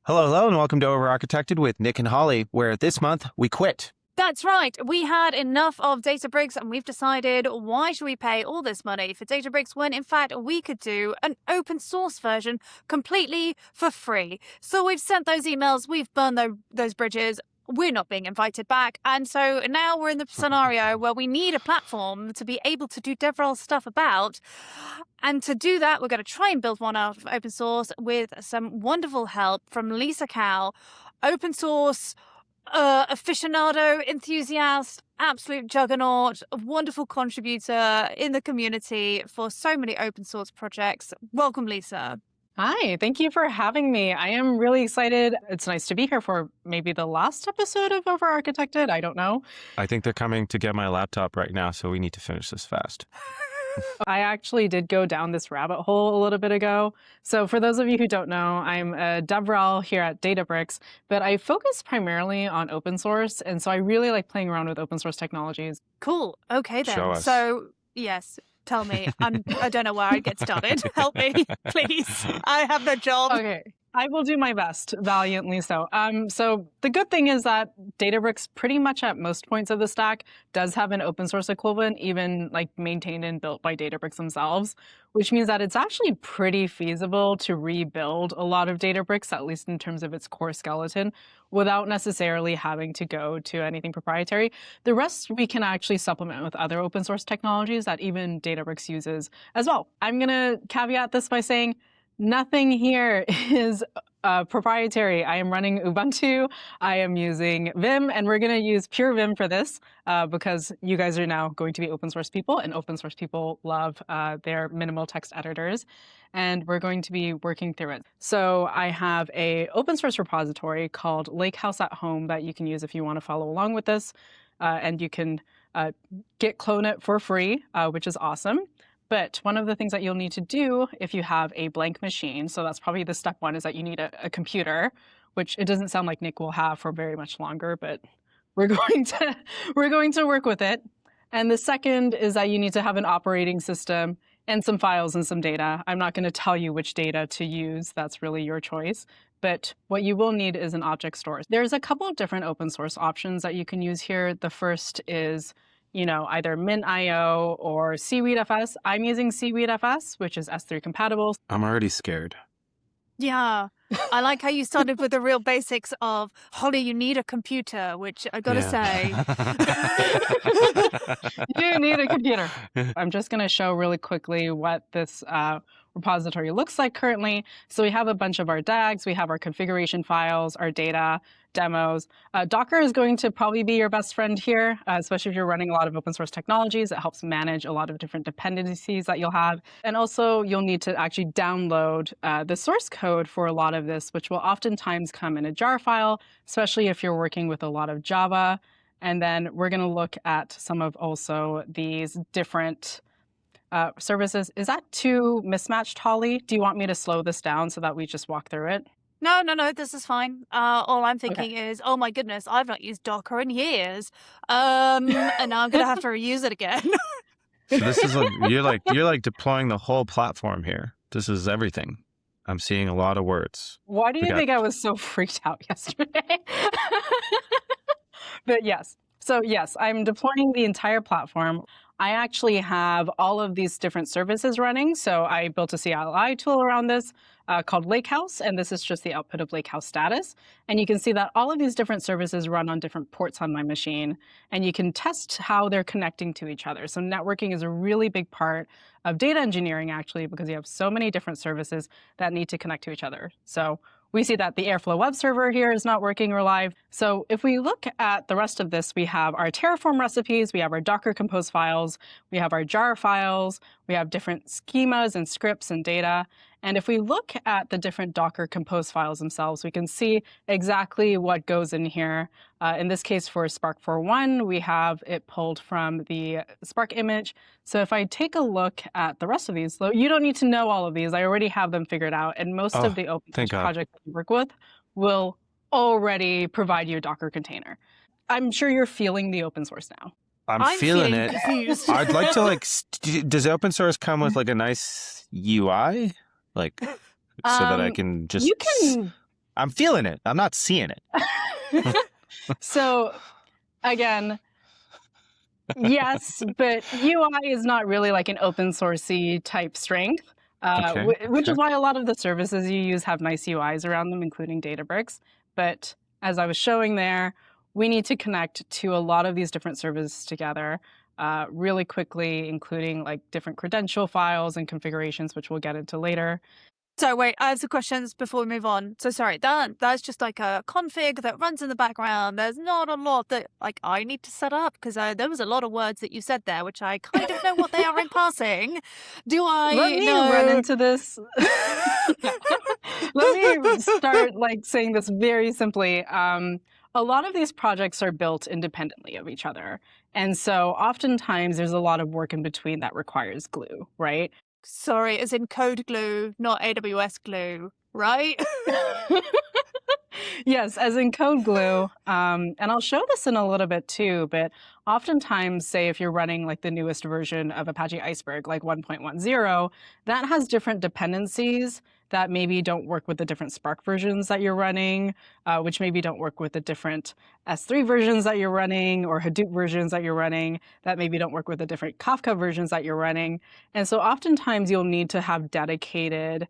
Hello, and welcome to Over-Architected with Nick and Holly, where this month we quit. That's right. We had enough of Databricks and we've decided, why should we pay all this money for Databricks when in fact we could do an open source version completely for free. So we've sent those emails, we've burned those bridges, we're not being invited back. And so now we're in the scenario where we need a platform to be able to do DevRel stuff about. And to do that, we're going to try and build one out of open source with some wonderful help from Lisa Cao, open source aficionado, enthusiast, absolute juggernaut, a wonderful contributor in the community for so many open source projects. Welcome, Lisa. Hi, thank you for having me. I am really excited. It's nice to be here for maybe the last episode of Over Architected. I don't know. I think they're coming to get my laptop right now, so we need to finish this fast. I actually did go down this rabbit hole a little bit ago. So for those of you who don't know, I'm a DevRel here at Databricks, but I focus primarily on open source. And so I really like playing around with open source technologies. Cool. Okay, then. Show us. So, yes. Tell me. I don't know where I'd get started. Help me, please. I have no job. Okay. I will do my best, valiantly so. So the good thing is that Databricks, pretty much at most points of the stack, does have an open source equivalent, even like maintained and built by Databricks themselves, which means that it's actually pretty feasible to rebuild a lot of Databricks, at least in terms of its core skeleton, without necessarily having to go to anything proprietary. The rest we can actually supplement with other open source technologies that even Databricks uses as well. I'm going to caveat this by saying, nothing here is proprietary. I am running Ubuntu. I am using Vim, and we're going to use pure Vim for this because you guys are now going to be open source people, and open source people love their minimal text editors, and we're going to be working through it. So I have a open source repository called Lakehouse at Home that you can use if you want to follow along with this, and you can clone it for free, which is awesome. But one of the things that you'll need to do if you have a blank machine, so that's probably the step one, is that you need a computer, which it doesn't sound like Nick will have for very much longer, but we're going to work with it. And the second is that you need to have an operating system and some files and some data. I'm not going to tell you which data to use. That's really your choice. But what you will need is an object store. There's a couple of different open source options that you can use here. The first is either Mint.io or SeaweedFS. I'm using SeaweedFS, which is S3 compatible. I'm already scared. Yeah. I like how you started with the real basics of, Holly, you need a computer, which I got to say. You need a computer. I'm just going to show really quickly what this repository looks like currently. So we have a bunch of our DAGs, we have our configuration files, our data, demos. Docker is going to probably be your best friend here, especially if you're running a lot of open source technologies. It helps manage a lot of different dependencies that you'll have. And also you'll need to actually download the source code for a lot of this, which will oftentimes come in a jar file, especially if you're working with a lot of Java. And then we're going to look at some of also these different services. Is that too mismatched, Holly? Do you want me to slow this down so that we just walk through it? No, this is fine. All I'm thinking is, oh my goodness, I've not used Docker in years. And now I'm going to have to reuse it again. So this is you're like deploying the whole platform here. This is everything. I'm seeing a lot of words. Why do you think I was so freaked out yesterday? But yes. So yes, I'm deploying the entire platform. I actually have all of these different services running. So I built a CLI tool around this called Lakehouse, and this is just the output of Lakehouse status. And you can see that all of these different services run on different ports on my machine, and you can test how they're connecting to each other. So networking is a really big part of data engineering, actually, because you have so many different services that need to connect to each other. So we see that the Airflow web server here is not working or live. So if we look at the rest of this, we have our Terraform recipes, we have our Docker Compose files, we have our jar files, we have different schemas and scripts and data. And if we look at the different Docker Compose files themselves, we can see exactly what goes in here. In this case, for Spark 4.1, we have it pulled from the Spark image. So if I take a look at the rest of these, you don't need to know all of these. I already have them figured out. And most of the open source projects that you work with will already provide you a Docker container. I'm sure you're feeling the open source now. I'm feeling it. Confused. I'd like to does open source come with like a nice UI? So that I can just... I'm feeling it. I'm not seeing it. So again, yes, but UI is not really like an open sourcey type strength, Okay. which is why a lot of the services you use have nice UIs around them, including Databricks. But as I was showing there, we need to connect to a lot of these different services together really quickly, including like different credential files and configurations, which we'll get into later. So wait, I have some questions before we move on. So sorry, that's just like a config that runs in the background. There's not a lot that like I need to set up because there was a lot of words that you said there, which I kind of know what they are in passing. Do I Let me know? run into this. Let me start like saying this very simply. A lot of these projects are built independently of each other. And so oftentimes there's a lot of work in between that requires glue, right? Sorry, as in code glue, not AWS glue, right? Yes, as in code glue. And I'll show this in a little bit too, but oftentimes, say if you're running like the newest version of Apache Iceberg, like 1.10, that has different dependencies that maybe don't work with the different Spark versions that you're running, which maybe don't work with the different S3 versions that you're running or Hadoop versions that you're running, that maybe don't work with the different Kafka versions that you're running. And so oftentimes you'll need to have dedicated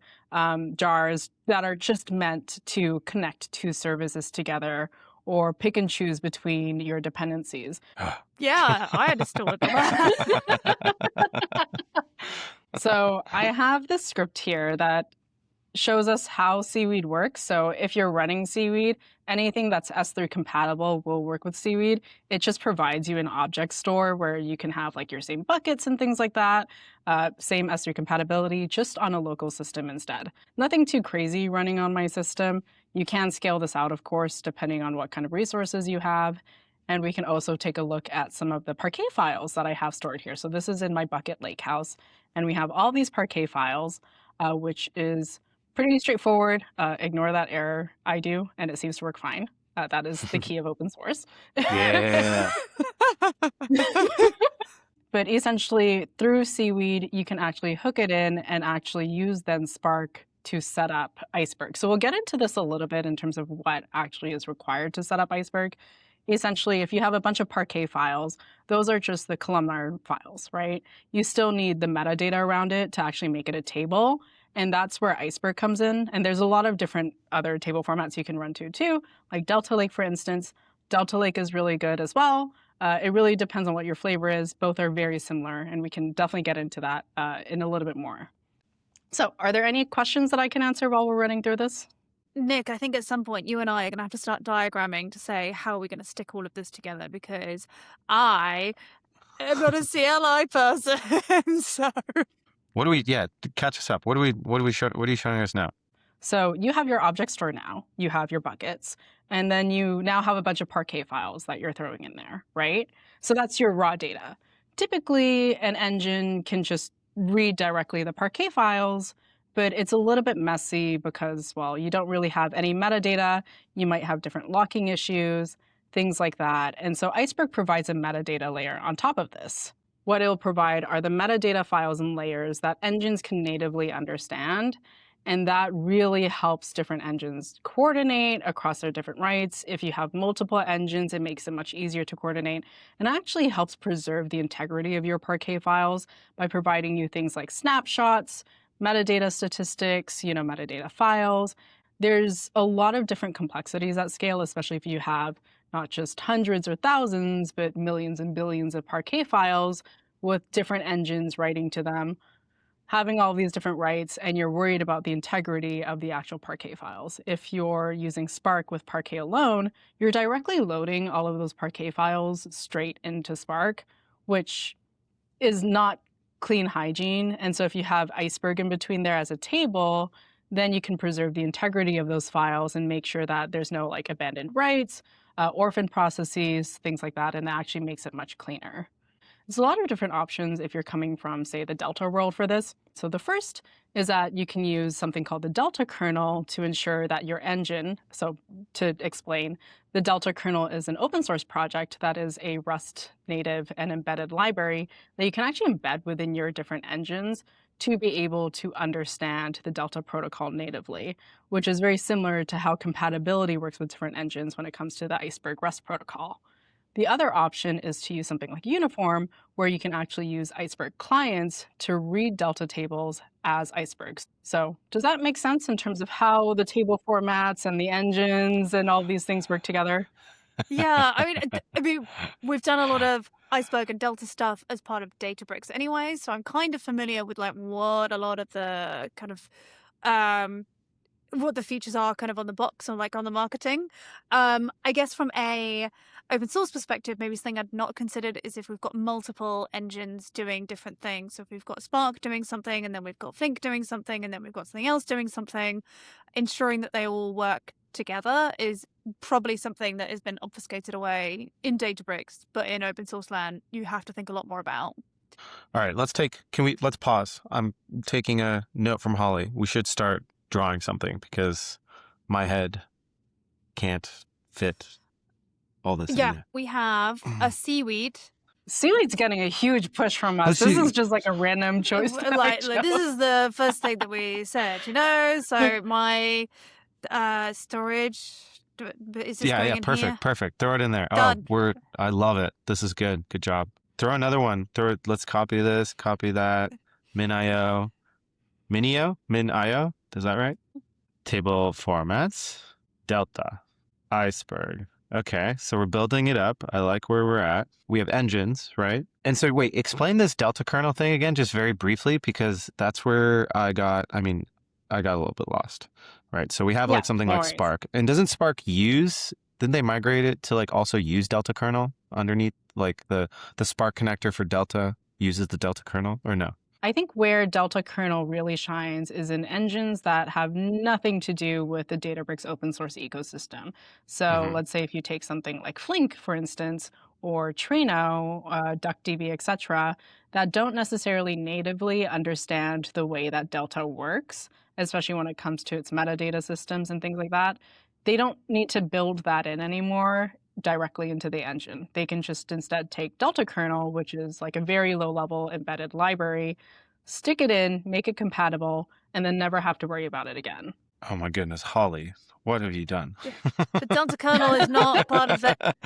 jars that are just meant to connect two services together or pick and choose between your dependencies. Yeah, I understood that. So I have this script here that shows us how Seaweed works. So if you're running Seaweed, anything that's S3 compatible will work with Seaweed. It just provides you an object store where you can have like your same buckets and things like that, same S3 compatibility, just on a local system instead. Nothing too crazy running on my system. You can scale this out, of course, depending on what kind of resources you have. And we can also take a look at some of the Parquet files that I have stored here. So this is in my bucket Lakehouse, and we have all these Parquet files, which is pretty straightforward. Ignore that error. I do, and it seems to work fine. That is the key of open source. Yeah. But essentially, through Seaweed, you can actually hook it in and actually use then Spark to set up Iceberg. So we'll get into this a little bit in terms of what actually is required to set up Iceberg. Essentially, if you have a bunch of Parquet files, those are just the columnar files, right? You still need the metadata around it to actually make it a table. And that's where Iceberg comes in. And there's a lot of different other table formats you can run to too, like Delta Lake, for instance. Delta Lake is really good as well. It really depends on what your flavor is. Both are very similar, and we can definitely get into that in a little bit more. So are there any questions that I can answer while we're running through this? Nick, I think at some point you and I are going to have to start diagramming to say how are we going to stick all of this together because I am not a CLI person. So What do we? Yeah, catch us up. What are you showing us now? So you have your object store now, you have your buckets, and then you now have a bunch of Parquet files that you're throwing in there, right? So that's your raw data. Typically, an engine can just read directly the Parquet files, but it's a little bit messy because, well, you don't really have any metadata. You might have different locking issues, things like that. And so Iceberg provides a metadata layer on top of this. What it'll provide are the metadata files and layers that engines can natively understand. And that really helps different engines coordinate across their different rights. If you have multiple engines, it makes it much easier to coordinate and actually helps preserve the integrity of your Parquet files by providing you things like snapshots, metadata statistics, metadata files. There's a lot of different complexities at scale, especially if you have not just hundreds or thousands, but millions and billions of Parquet files with different engines writing to them, having all these different rights, and you're worried about the integrity of the actual Parquet files. If you're using Spark with Parquet alone, you're directly loading all of those Parquet files straight into Spark, which is not clean hygiene. And so if you have Iceberg in between there as a table, then you can preserve the integrity of those files and make sure that there's no like abandoned rights, orphan processes, things like that, and that actually makes it much cleaner. There's a lot of different options if you're coming from, say, the Delta world for this. So the first is that you can use something called the Delta kernel to ensure that your engine, so to explain, the Delta kernel is an open source project that is a Rust native and embedded library that you can actually embed within your different engines to be able to understand the Delta protocol natively, which is very similar to how compatibility works with different engines when it comes to the Iceberg REST protocol. The other option is to use something like Uniform, where you can actually use Iceberg clients to read Delta tables as icebergs. So does that make sense in terms of how the table formats and the engines and all these things work together? Yeah, I mean, we've done a lot of Iceberg and Delta stuff as part of Databricks anyway, so I'm kind of familiar with like what a lot of the kind of what the features are kind of on the box or like on the marketing. I guess from a open source perspective, maybe something I'd not considered is if we've got multiple engines doing different things. So if we've got Spark doing something, and then we've got Flink doing something, and then we've got something else doing something, ensuring that they all work together is probably something that has been obfuscated away in Databricks, but in open source land, you have to think a lot more about. All right, let's pause. I'm taking a note from Holly. We should start drawing something because my head can't fit all this. Yeah, we have a seaweed. Seaweed's getting a huge push from us. This is just like a random choice. Like this is the first thing that we said, So my storage is this going in perfect, here? perfect. Throw it in there. Done. I love it. This is good. Good job. Throw another one. Let's copy this, copy that. Min.io. Min.io. Is that right? Table formats. Delta. Iceberg. Okay, so we're building it up. I like where we're at. We have engines, right? And so wait, explain this Delta kernel thing again, just very briefly, because that's where I got a little bit lost, right? So we have like something like Spark. And doesn't Spark didn't they migrate it to like also use Delta kernel underneath? Like the Spark connector for Delta uses the Delta kernel, or no? I think where Delta kernel really shines is in engines that have nothing to do with the Databricks open source ecosystem. So let's say if you take something like Flink, for instance, or Trino, DuckDB, etc., that don't necessarily natively understand the way that Delta works, especially when it comes to its metadata systems and things like that. They don't need to build that in anymore directly into the engine. They can just instead take Delta kernel, which is like a very low-level embedded library, stick it in, make it compatible, and then never have to worry about it again. Oh my goodness, Holly, what have you done? The Delta kernel is not part of that.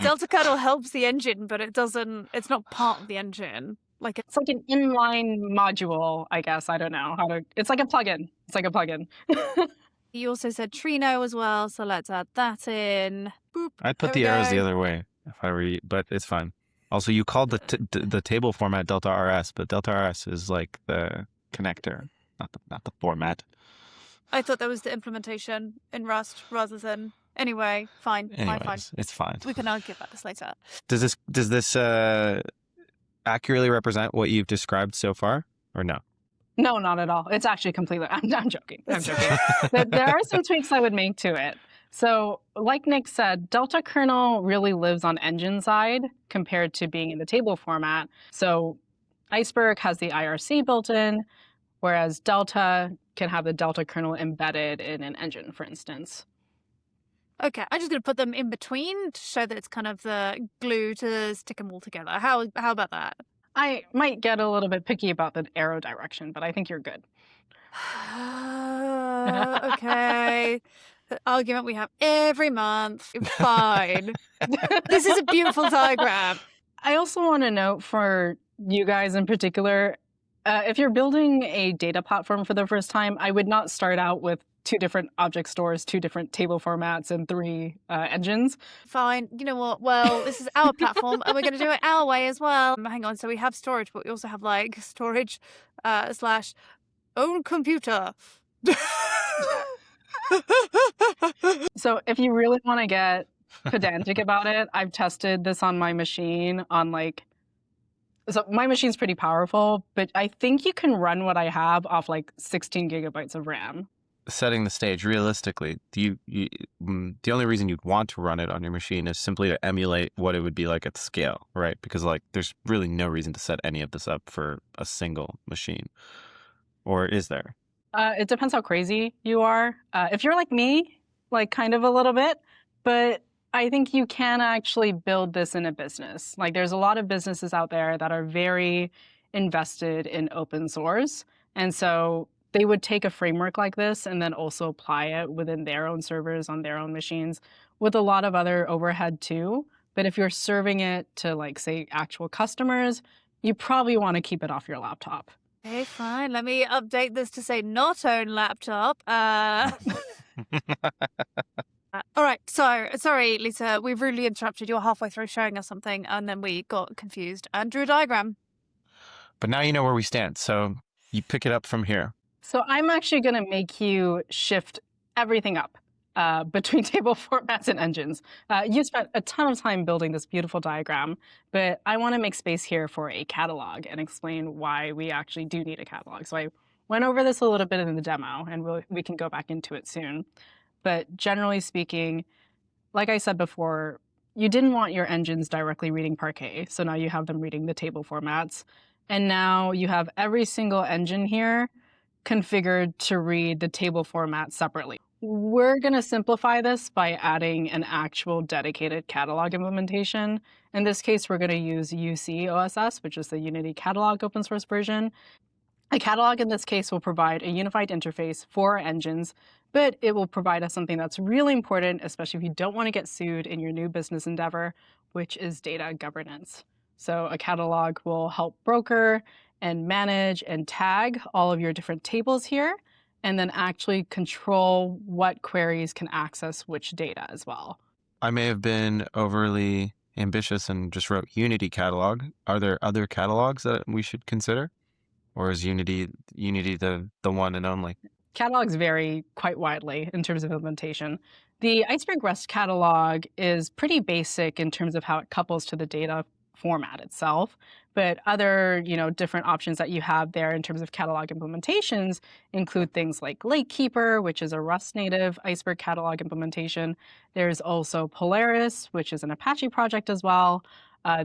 Delta kernel helps the engine, but it's not part of the engine. Like it's like an inline module, I guess. I don't know it's like a plugin. It's like a plugin. You also said Trino as well, so let's add that in. Boop. I'd put the arrows the other way if I were you, but it's fine. Also, you called the table format Delta RS, but Delta RS is like the connector, not the format. I thought that was the implementation in Rust rather than. Anyway, fine. It's fine. We can argue about this later. Does this accurately represent what you've described so far, or no? No, not at all. It's actually completely. I'm joking. There are some tweaks I would make to it. So, like Nick said, Delta kernel really lives on engine side compared to being in the table format. So, Iceberg has the IRC built in, whereas Delta can have the Delta kernel embedded in an engine, for instance. Okay, I'm just going to put them in between to show that it's kind of the glue to stick them all together. How about that? I might get a little bit picky about the arrow direction, but I think you're good. Okay. The argument we have every month. Fine. This is a beautiful diagram. I also want to note for you guys in particular, if you're building a data platform for the first time, I would not start out with 2 different object stores, 2 different table formats, and 3 engines. Fine. You know what? Well, this is our platform, and we're going to do it our way as well. Hang on. So we have storage, but we also have like storage / own computer. So if you really want to get pedantic about it, I've tested this on my machine so my machine's pretty powerful, but I think you can run what I have off like 16 gigabytes of RAM. Setting the stage, realistically, the only reason you'd want to run it on your machine is simply to emulate what it would be like at scale, right? Because like there's really no reason to set any of this up for a single machine. Or is there? It depends how crazy you are. If you're like me, like kind of a little bit, but I think you can actually build this in a business. Like there's a lot of businesses out there that are very invested in open source. And so they would take a framework like this and then also apply it within their own servers on their own machines with a lot of other overhead too. But if you're serving it to, like, say, actual customers, you probably want to keep it off your laptop. Okay, fine. Let me update this to say not own laptop. All right. So, sorry, Lisa, we've rudely interrupted. You're halfway through showing us something, and then we got confused and drew a diagram. But now you know where we stand. So you pick it up from here. So I'm actually going to make you shift everything up between table formats and engines. You spent a ton of time building this beautiful diagram, but I want to make space here for a catalog and explain why we actually do need a catalog. So I went over this a little bit in the demo, and we can go back into it soon. But generally speaking, like I said before, you didn't want your engines directly reading Parquet. So now you have them reading the table formats. And now you have every single engine here configured to read the table format separately. We're going to simplify this by adding an actual dedicated catalog implementation. In this case, we're going to use UC OSS, which is the Unity Catalog open source version. A catalog in this case will provide a unified interface for our engines, but it will provide us something that's really important, especially if you don't want to get sued in your new business endeavor, which is data governance. So a catalog will help broker and manage and tag all of your different tables here, and then actually control what queries can access which data as well. I may have been overly ambitious and just wrote Unity catalog. Are there other catalogs that we should consider? Or is Unity the one and only? Catalogs vary quite widely in terms of implementation. The Iceberg REST catalog is pretty basic in terms of how it couples to the data format itself, but other, different options that you have there in terms of catalog implementations include things like Lakekeeper, which is a Rust native Iceberg catalog implementation. There's also Polaris, which is an Apache project as well.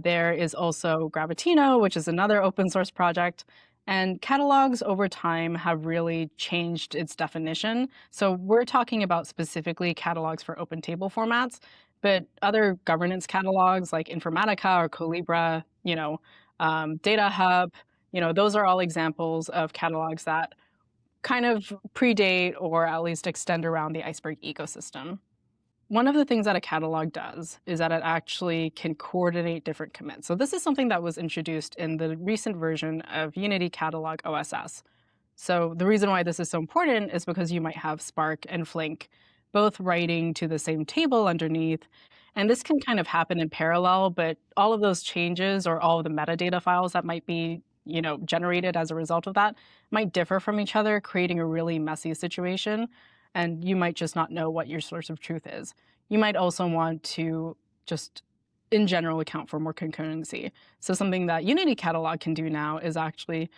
There is also Gravitino, which is another open source project. And catalogs over time have really changed its definition. So we're talking about specifically catalogs for open table formats, but other governance catalogs like Informatica or Colibra, Data Hub, those are all examples of catalogs that kind of predate or at least extend around the Iceberg ecosystem. One of the things that a catalog does is that it actually can coordinate different commits. So this is something that was introduced in the recent version of Unity Catalog OSS. So the reason why this is so important is because you might have Spark and Flink both writing to the same table underneath. And this can kind of happen in parallel, but all of those changes or all of the metadata files that might be generated as a result of that might differ from each other, creating a really messy situation. And you might just not know what your source of truth is. You might also want to just, in general, account for more concurrency. So something that Unity Catalog can do now is actually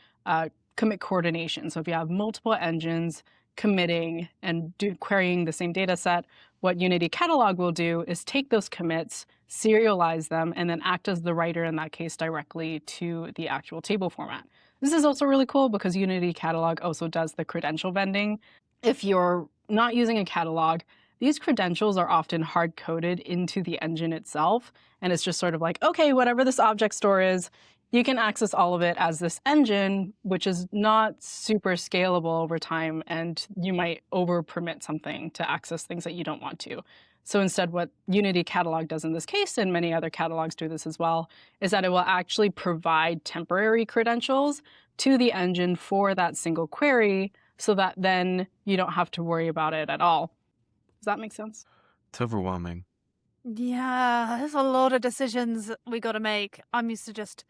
commit coordination. So if you have multiple engines committing and querying the same data set, what Unity Catalog will do is take those commits, serialize them, and then act as the writer in that case directly to the actual table format. This is also really cool because Unity Catalog also does the credential vending. If you're not using a catalog, these credentials are often hard-coded into the engine itself. And it's just sort of like, okay, whatever this object store is, you can access all of it as this engine, which is not super scalable over time. And you might over-permit something to access things that you don't want to. So instead, what Unity Catalog does in this case, and many other catalogs do this as well, is that it will actually provide temporary credentials to the engine for that single query, so that then you don't have to worry about it at all. Does that make sense? It's overwhelming. Yeah, there's a lot of decisions we got to make. I'm used to just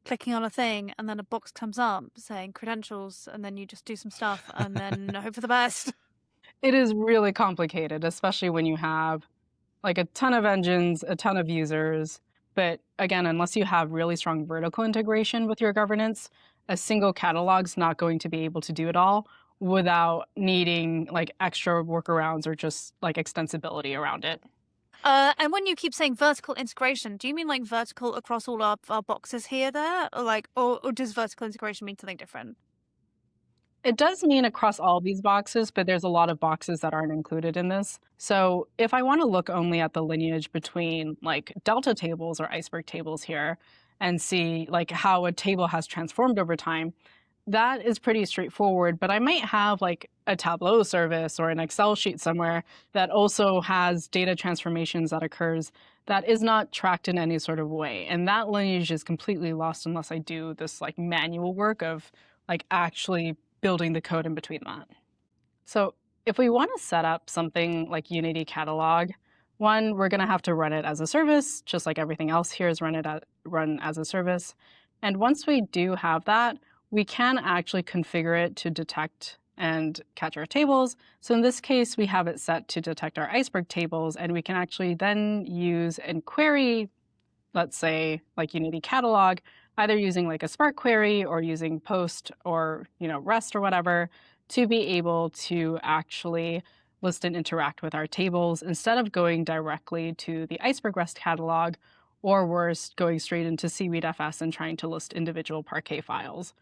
clicking on a thing and then a box comes up saying credentials, and then you just do some stuff and then hope for the best. It is really complicated, especially when you have like a ton of engines, a ton of users. But again, unless you have really strong vertical integration with your governance, a single catalog's not going to be able to do it all without needing like extra workarounds or just like extensibility around it. And when you keep saying vertical integration, do you mean like vertical across all our boxes here, there? Or does vertical integration mean something different? It does mean across all these boxes, but there's a lot of boxes that aren't included in this. So if I want to look only at the lineage between like Delta tables or Iceberg tables here, and see like how a table has transformed over time. That is pretty straightforward, but I might have like a Tableau service or an Excel sheet somewhere that also has data transformations that occurs that is not tracked in any sort of way. And that lineage is completely lost unless I do this like manual work of like actually building the code in between that. So if we want to set up something like Unity Catalog, one, we're going to have to run it as a service, just like everything else here is run as a service. And once we do have that, we can actually configure it to detect and catch our tables. So in this case, we have it set to detect our iceberg tables, and we can actually then use and query, let's say, like Unity Catalog, either using like a Spark query or using Post or REST or whatever, to be able to actually list and interact with our tables instead of going directly to the iceberg REST catalog, or worse, going straight into SeaweedFS and trying to list individual Parquet files.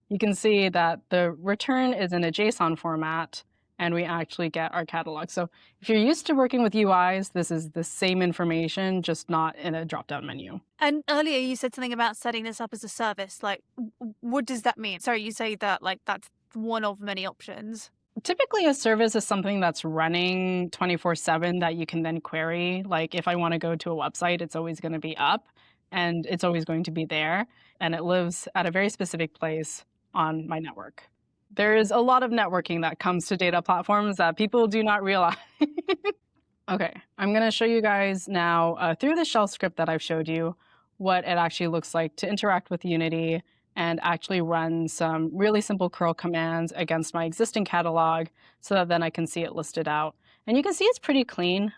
You can see that the return is in a JSON format, and we actually get our catalog. So if you're used to working with UIs, this is the same information, just not in a drop-down menu. And earlier you said something about setting this up as a service. Like, what does that mean? Sorry, you say that like that's one of many options. Typically, a service is something that's running 24/7 that you can then query. Like if I want to go to a website, it's always going to be up and it's always going to be there. And it lives at a very specific place on my network. There is a lot of networking that comes to data platforms that people do not realize. Okay, I'm going to show you guys now through the shell script that I've showed you what it actually looks like to interact with Unity and actually run some really simple curl commands against my existing catalog so that then I can see it listed out. And you can see it's pretty clean.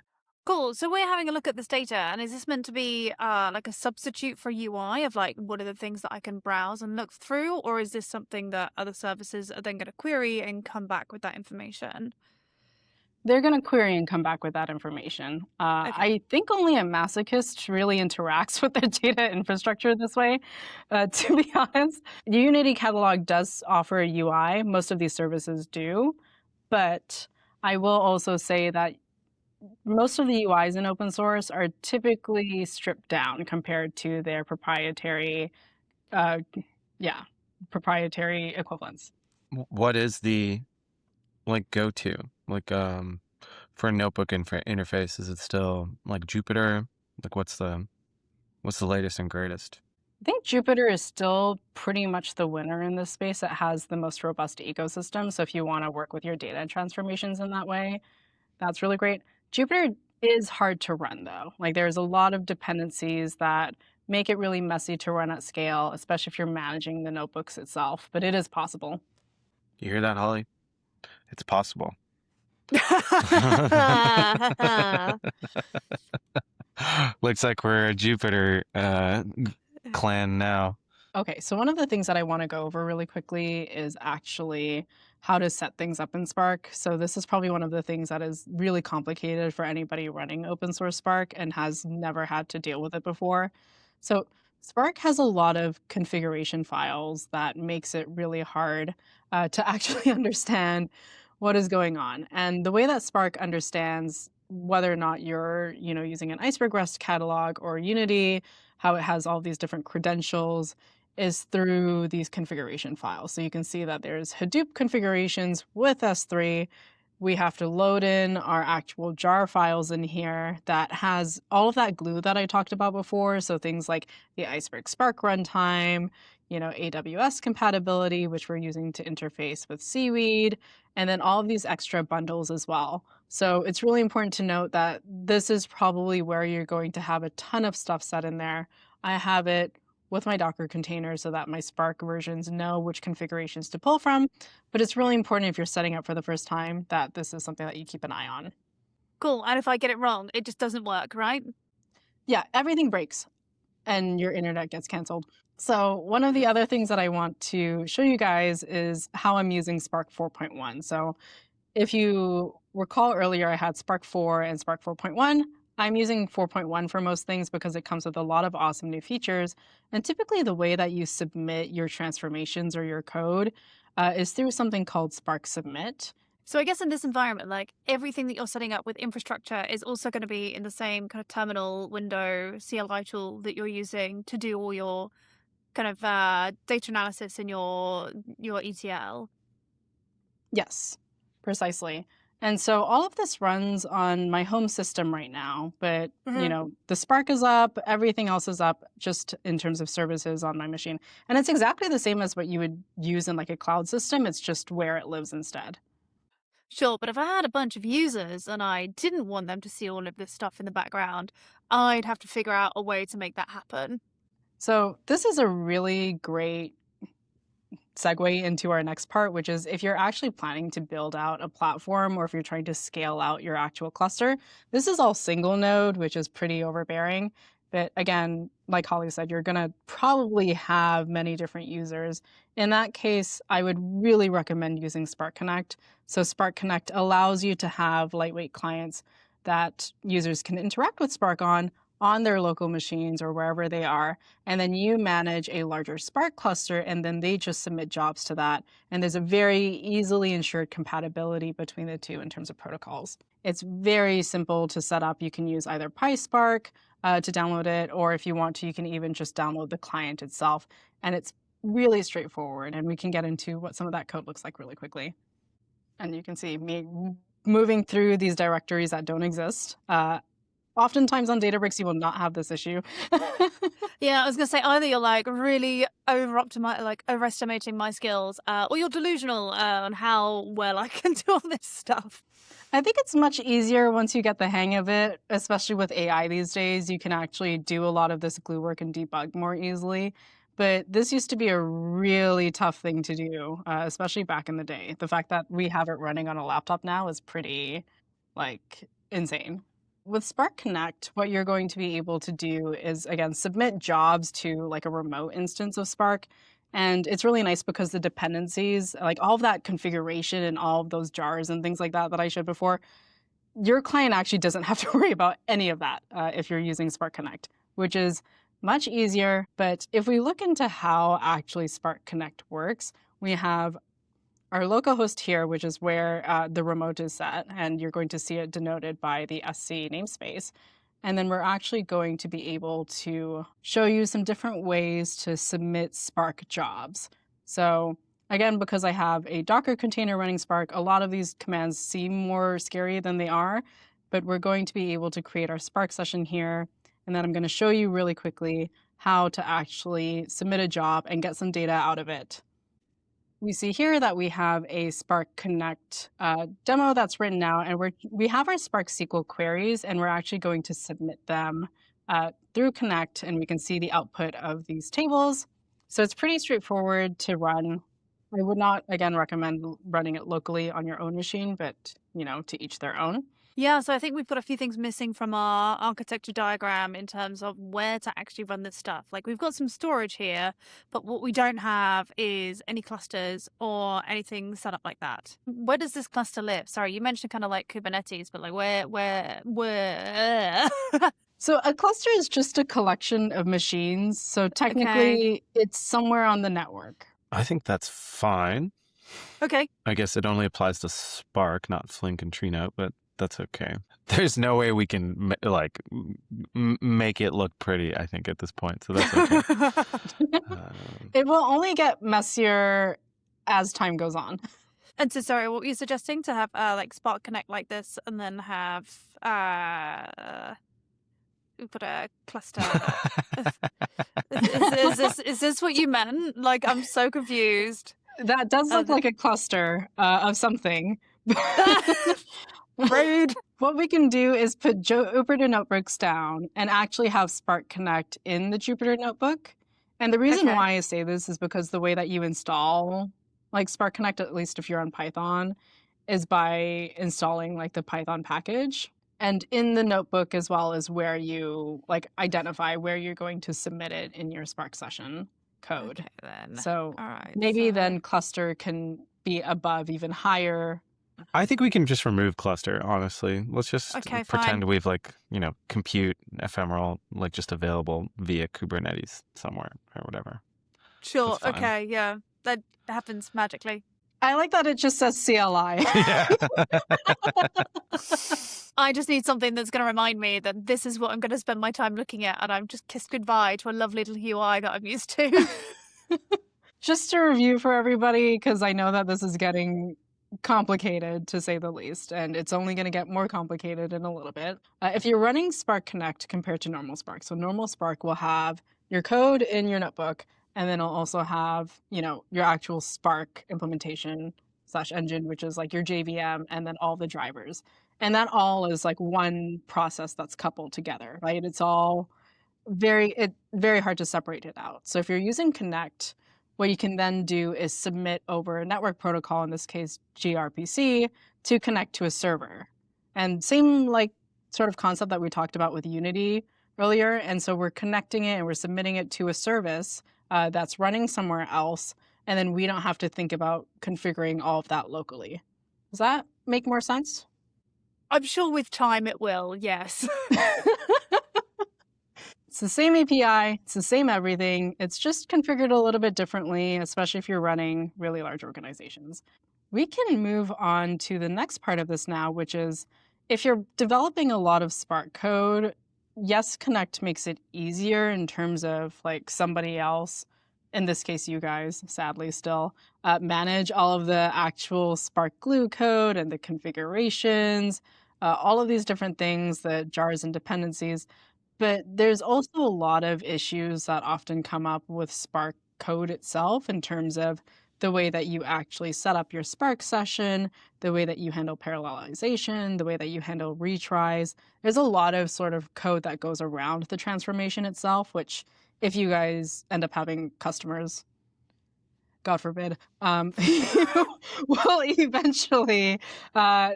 Cool. So we're having a look at this data, and is this meant to be like a substitute for UI of like what are the things that I can browse and look through, or is this something that other services are then going to query and come back with that information? They're going to query and come back with that information. I think only a masochist really interacts with their data infrastructure this way, to be honest. Unity Catalog does offer a UI. Most of these services do. But I will also say that most of the UIs in open source are typically stripped down compared to their proprietary equivalents. What is the like go-to for a notebook interface? Is it still like Jupyter? Like what's the latest and greatest? I think Jupyter is still pretty much the winner in this space. It has the most robust ecosystem. So if you want to work with your data transformations in that way, that's really great. Jupyter is hard to run though. Like there's a lot of dependencies that make it really messy to run at scale, especially if you're managing the notebooks itself, but it is possible. You hear that, Holly? It's possible. Looks like we're a Jupyter clan now. Okay, so one of the things that I want to go over really quickly is actually how to set things up in Spark. So this is probably one of the things that is really complicated for anybody running open source Spark and has never had to deal with it before. So Spark has a lot of configuration files that makes it really hard to actually understand what is going on. And the way that Spark understands whether or not you're using an iceberg REST catalog or Unity, how it has all these different credentials, is through these configuration files. So you can see that there's Hadoop configurations with S3. We have to load in our actual jar files in here that has all of that glue that I talked about before. So things like the iceberg Spark runtime, AWS compatibility, which we're using to interface with Seaweed, and then all of these extra bundles as well. So it's really important to note that this is probably where you're going to have a ton of stuff set in there. I have it with my Docker container so that my Spark versions know which configurations to pull from. But it's really important if you're setting up for the first time that this is something that you keep an eye on. Cool. And if I get it wrong, it just doesn't work, right? Yeah, everything breaks and your internet gets canceled. So one of the other things that I want to show you guys is how I'm using Spark 4.1. So if you recall earlier, I had Spark 4 and Spark 4.1. I'm using 4.1 for most things because it comes with a lot of awesome new features. And typically the way that you submit your transformations or your code is through something called Spark Submit. So I guess in this environment, like everything that you're setting up with infrastructure is also going to be in the same kind of terminal window CLI tool that you're using to do all your kind of data analysis in your ETL. Yes, precisely. And so all of this runs on my home system right now, but the Spark is up, everything else is up just in terms of services on my machine. And it's exactly the same as what you would use in like a cloud system. It's just where it lives instead. Sure, but if I had a bunch of users and I didn't want them to see all of this stuff in the background, I'd have to figure out a way to make that happen. So this is a really great segue into our next part, which is if you're actually planning to build out a platform or if you're trying to scale out your actual cluster, this is all single node, which is pretty overbearing. But again, like Holly said, you're going to probably have many different users. In that case, I would really recommend using Spark Connect. So Spark Connect allows you to have lightweight clients that users can interact with Spark on their local machines or wherever they are. And then you manage a larger Spark cluster, and then they just submit jobs to that. And there's a very easily ensured compatibility between the two in terms of protocols. It's very simple to set up. You can use either PySpark to download it, or if you want to, you can even just download the client itself. And it's really straightforward. And we can get into what some of that code looks like really quickly. And you can see me moving through these directories that don't exist. Oftentimes on Databricks, you will not have this issue. Yeah, I was gonna say either you're like really overestimating my skills, or you're delusional on how well I can do all this stuff. I think it's much easier once you get the hang of it, especially with AI these days. You can actually do a lot of this glue work and debug more easily. But this used to be a really tough thing to do, especially back in the day. The fact that we have it running on a laptop now is pretty, insane. With Spark Connect, what you're going to be able to do is, again, submit jobs to like a remote instance of Spark. And it's really nice because the dependencies, like all of that configuration and all of those jars and things like that that I showed before, your client actually doesn't have to worry about any of that if you're using Spark Connect, which is much easier. But if we look into how actually Spark Connect works, we have our localhost here, which is where the remote is set, and you're going to see it denoted by the SC namespace. And then we're actually going to be able to show you some different ways to submit Spark jobs. So again, because I have a Docker container running Spark, a lot of these commands seem more scary than they are, but we're going to be able to create our Spark session here. And then I'm going to show you really quickly how to actually submit a job and get some data out of it. We see here that we have a Spark Connect demo that's written now, and we have our Spark SQL queries, and we're actually going to submit them through Connect, and we can see the output of these tables. So it's pretty straightforward to run. I would not, again, recommend running it locally on your own machine, but, to each their own. Yeah, so I think we've got a few things missing from our architecture diagram in terms of where to actually run this stuff. Like we've got some storage here, but what we don't have is any clusters or anything set up like that. Where does this cluster live? Sorry, you mentioned kind of like Kubernetes, but like where? So a cluster is just a collection of machines. So technically it's somewhere on the network. I think that's fine. Okay. I guess it only applies to Spark, not Flink and Trino, but that's okay. There's no way we can make it look pretty, I think, at this point. So that's okay. It will only get messier as time goes on. And so, sorry, what were you suggesting? To have Spark Connect like this, and then have we put a cluster. Is this what you meant? Like, I'm so confused. That does look like a cluster of something. Rude. What we can do is put Jupyter notebooks down and actually have Spark Connect in the Jupyter notebook. And the reason why I say this is because the way that you install Spark Connect, at least if you're on Python, is by installing the Python package. And in the notebook as well as where you identify where you're going to submit it in your Spark session code. Okay, then. So all right, maybe then cluster can be above even higher. I think we can just remove cluster, honestly. Let's just pretend we've compute ephemeral, just available via Kubernetes somewhere or whatever. Sure. Okay. Yeah. That happens magically. I like that it just says CLI. Yeah. I just need something that's going to remind me that this is what I'm going to spend my time looking at, and I've just kissed goodbye to a lovely little UI that I'm used to. Just to review for everybody, because I know that this is getting complicated to say the least, and it's only going to get more complicated in a little bit. If you're running Spark Connect compared to normal Spark, so normal Spark will have your code in your notebook, and then it'll also have, your actual Spark implementation / engine, which is like your JVM, and then all the drivers. And that all is like one process that's coupled together, right? It's all very hard to separate it out. So if you're using Connect, what you can then do is submit over a network protocol, in this case gRPC, to connect to a server. And same like sort of concept that we talked about with Unity earlier. And so we're connecting it and we're submitting it to a service that's running somewhere else. And then we don't have to think about configuring all of that locally. Does that make more sense? I'm sure with time it will, yes. It's the same API, it's the same everything. It's just configured a little bit differently, especially if you're running really large organizations. We can move on to the next part of this now, which is if you're developing a lot of Spark code, yes, Connect makes it easier in terms of like somebody else, in this case you guys, sadly still, manage all of the actual Spark glue code and the configurations, all of these different things, the jars and dependencies. But there's also a lot of issues that often come up with Spark code itself in terms of the way that you actually set up your Spark session, the way that you handle parallelization, the way that you handle retries. There's a lot of sort of code that goes around the transformation itself, which if you guys end up having customers, God forbid, you will eventually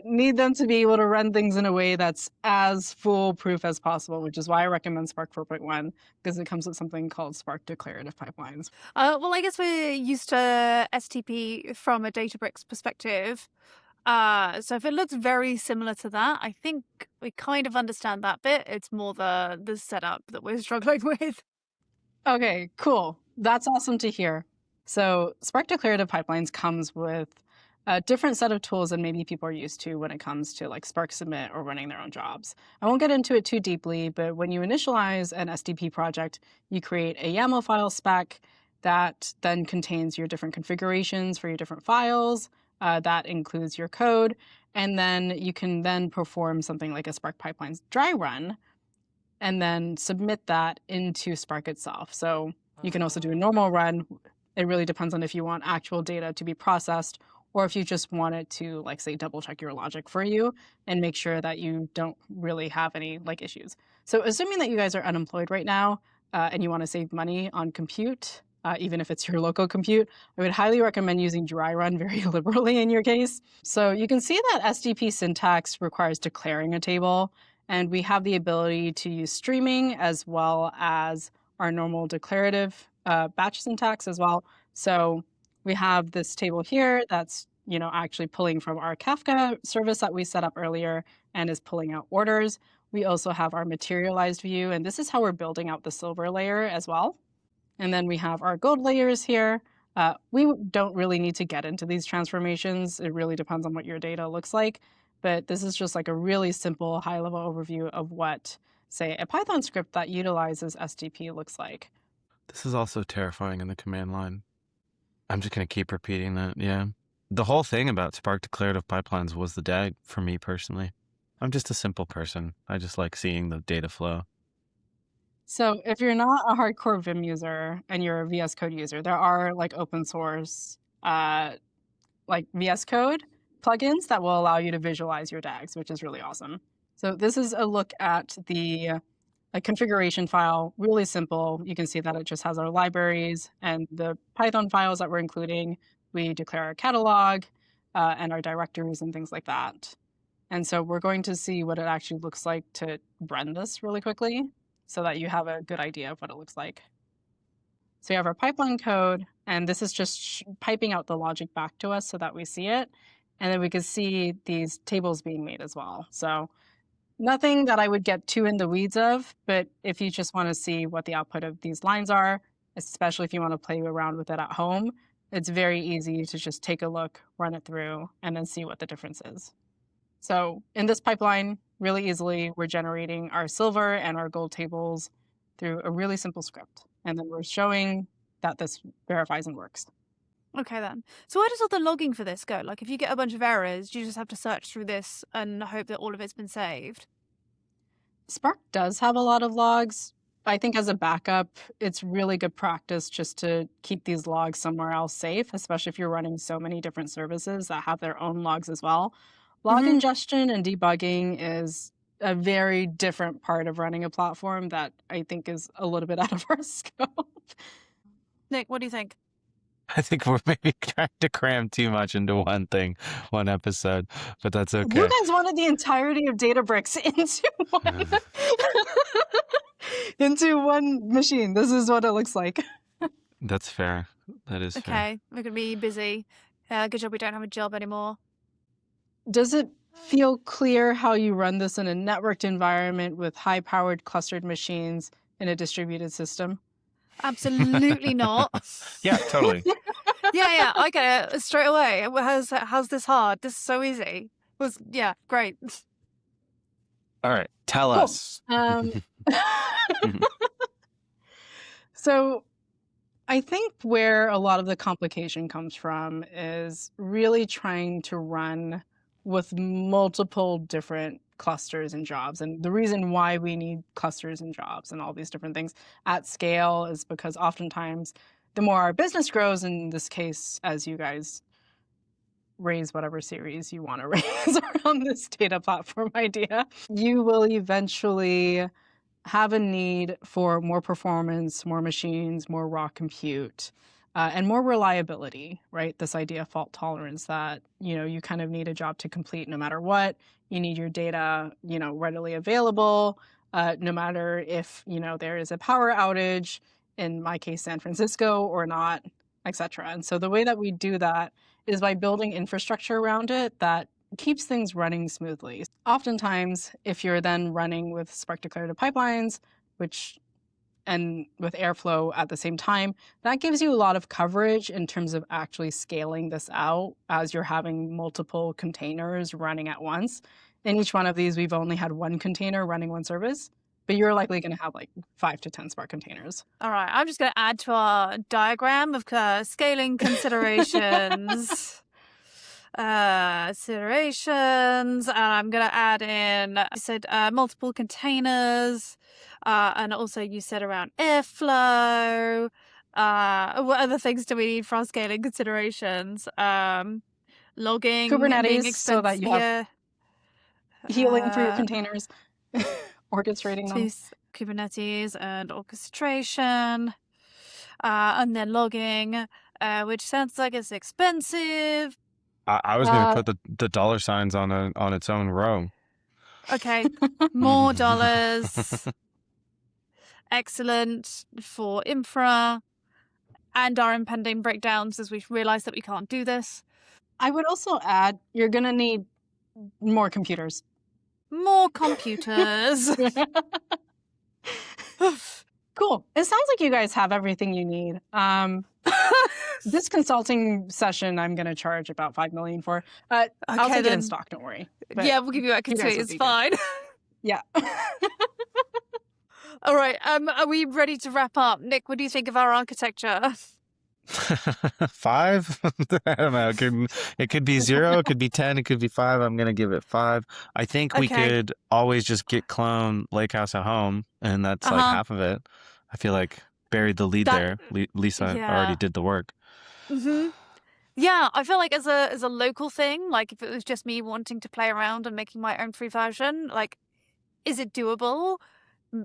need them to be able to run things in a way that's as foolproof as possible, which is why I recommend Spark 4.1, because it comes with something called Spark Declarative Pipelines. Well, I guess we're used to STP from a Databricks perspective. So if it looks very similar to that, I think we kind of understand that bit. It's more the setup that we're struggling with. Okay, cool. That's awesome to hear. So Spark Declarative Pipelines comes with a different set of tools than maybe people are used to when it comes to like Spark Submit or running their own jobs. I won't get into it too deeply, but when you initialize an SDP project, you create a YAML file spec that then contains your different configurations for your different files. That includes your code. And then you can then perform something like a Spark Pipelines dry run and then submit that into Spark itself. So you can also do a normal run. It really depends on if you want actual data to be processed or if you just want it to, like, say, double check your logic for you and make sure that you don't really have any like issues. So assuming that you guys are unemployed right now and you want to save money on compute, even if it's your local compute, I would highly recommend using dry run very liberally in your case. So you can see that SDP syntax requires declaring a table, and we have the ability to use streaming as well as our normal declarative batch syntax as well. So we have this table here that's actually pulling from our Kafka service that we set up earlier and is pulling out orders. We also have our materialized view, and this is how we're building out the silver layer as well. And then we have our gold layers here. We don't really need to get into these transformations. It really depends on what your data looks like. But this is just like a really simple high-level overview of what, say, a Python script that utilizes SDP looks like. This is also terrifying in the command line. I'm just going to keep repeating that. Yeah. The whole thing about Spark Declarative Pipelines was the DAG for me personally. I'm just a simple person. I just like seeing the data flow. So if you're not a hardcore Vim user and you're a VS Code user, there are like open source like VS Code plugins that will allow you to visualize your DAGs, which is really awesome. So this is a look at the configuration file, really simple. You can see that it just has our libraries and the Python files that we're including. We declare our catalog and our directories and things like that. And so we're going to see what it actually looks like to run this really quickly so that you have a good idea of what it looks like. So you have our pipeline code, and this is just piping out the logic back to us so that we see it. And then we can see these tables being made as well. So nothing that I would get too in the weeds of, but if you just want to see what the output of these lines are, especially if you want to play around with it at home, it's very easy to just take a look, run it through, and then see what the difference is. So in this pipeline, really easily, we're generating our silver and our gold tables through a really simple script. And then we're showing that this verifies and works. Okay, then. So where does all the logging for this go? Like, if you get a bunch of errors, do you just have to search through this and hope that all of it's been saved? Spark does have a lot of logs. I think as a backup, it's really good practice just to keep these logs somewhere else safe, especially if you're running so many different services that have their own logs as well. Log Mhm. ingestion and debugging is a very different part of running a platform that I think is a little bit out of our scope. Nick, what do you think? I think we're maybe trying to cram too much into one thing, one episode, but that's okay. You guys wanted the entirety of Databricks into one machine. This is what it looks like. That's fair. That is fair. Okay, we're going to be busy. Good job we don't have a job anymore. Does it feel clear how you run this in a networked environment with high-powered clustered machines in a distributed system? Absolutely not. Yeah, totally. Yeah, I get it straight away. How's this hard? This is so easy. Yeah, great. All right, tell Cool. us. So I think where a lot of the complication comes from is really trying to run with multiple different clusters and jobs. And the reason why we need clusters and jobs and all these different things at scale is because oftentimes the more our business grows, in this case, as you guys raise whatever series you want to raise around this data platform idea, you will eventually have a need for more performance, more machines, more raw compute, and more reliability, right? This idea of fault tolerance that, you kind of need a job to complete no matter what. You need your data, readily available, no matter if, there is a power outage, in my case, San Francisco or not, etc. And so the way that we do that is by building infrastructure around it that keeps things running smoothly. Oftentimes, if you're then running with Spark declarative pipelines, and with Airflow at the same time, that gives you a lot of coverage in terms of actually scaling this out as you're having multiple containers running at once. In each one of these, we've only had one container running one service, but you're likely going to have like 5 to 10 Spark containers. All right, I'm just going to add to our diagram of scaling considerations. And I'm going to add in, I said multiple containers, and also you said around Airflow. What other things do we need for our scaling considerations? Logging, Kubernetes, being expensive, so that you have healing for your containers, orchestrating them. Kubernetes and orchestration, and then logging, which sounds like it's expensive. I was going to put the dollar signs on its own row. Okay, more dollars. Excellent for infra and our impending breakdowns as we realize that we can't do this. I would also add, you're going to need more computers. More computers. Cool. It sounds like you guys have everything you need. This consulting session, I'm going to charge about $5 million for. I'll take it in stock, don't worry. But yeah, we'll give you equity. It's fine. Yeah. All right. Are we ready to wrap up? Nick, what do you think of our architecture? 5? I don't know. It could be 0. It could be 10. It could be 5. I'm going to give it 5. I think we could always just git clone Lakehouse at home, and that's like half of it. I feel like buried the lead there. Lisa already did the work. Mm-hmm. Yeah, I feel like as a local thing, like if it was just me wanting to play around and making my own free version, like, is it doable?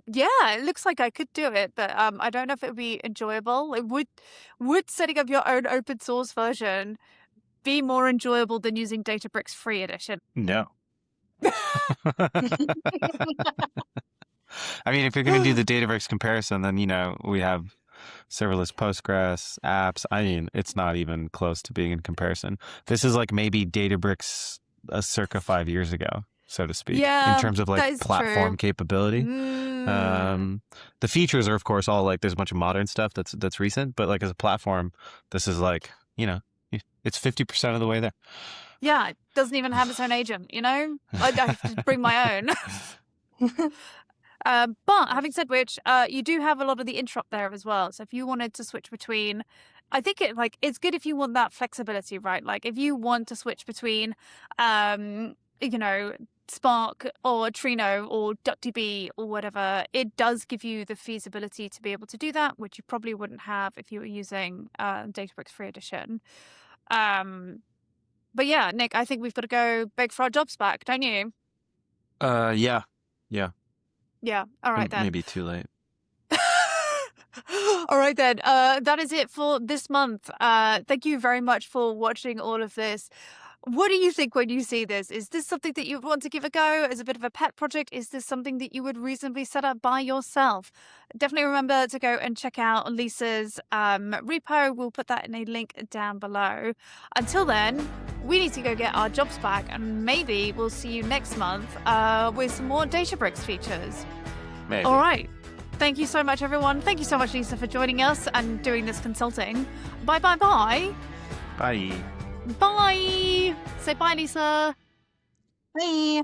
Yeah, it looks like I could do it, but I don't know if it would be enjoyable. Like, would setting up your own open source version be more enjoyable than using Databricks Free Edition? No. I mean, if you're going to do the Databricks comparison, then, we have serverless Postgres apps. I mean, it's not even close to being in comparison. This is like maybe Databricks circa 5 years ago, so to speak, in terms of like platform capability. The features are, of course, all like there's a bunch of modern stuff that's recent, but like as a platform, this is like it's 50% of the way there. Yeah, it doesn't even have its own agent, I have to bring my own. But having said which, you do have a lot of the interrupt there as well. So if you wanted to switch between, I think it's good if you want that flexibility, right? Like if you want to switch between, Spark or Trino or DuckDB or whatever, it does give you the feasibility to be able to do that, which you probably wouldn't have if you were using Databricks Free Edition. But yeah, Nick, I think we've got to go beg for our jobs back, don't you? Yeah. Yeah. All right then. Maybe too late. All right then. That is it for this month. Thank you very much for watching all of this. What do you think when you see this? Is this something that you want to give a go as a bit of a pet project? Is this something that you would reasonably set up by yourself? Definitely remember to go and check out Lisa's repo. We'll put that in a link down below. Until then, we need to go get our jobs back, and maybe we'll see you next month with some more Databricks features. Maybe. All right. Thank you so much, everyone. Thank you so much, Lisa, for joining us and doing this consulting. Bye. Bye. Bye. Say bye, Lisa. Bye.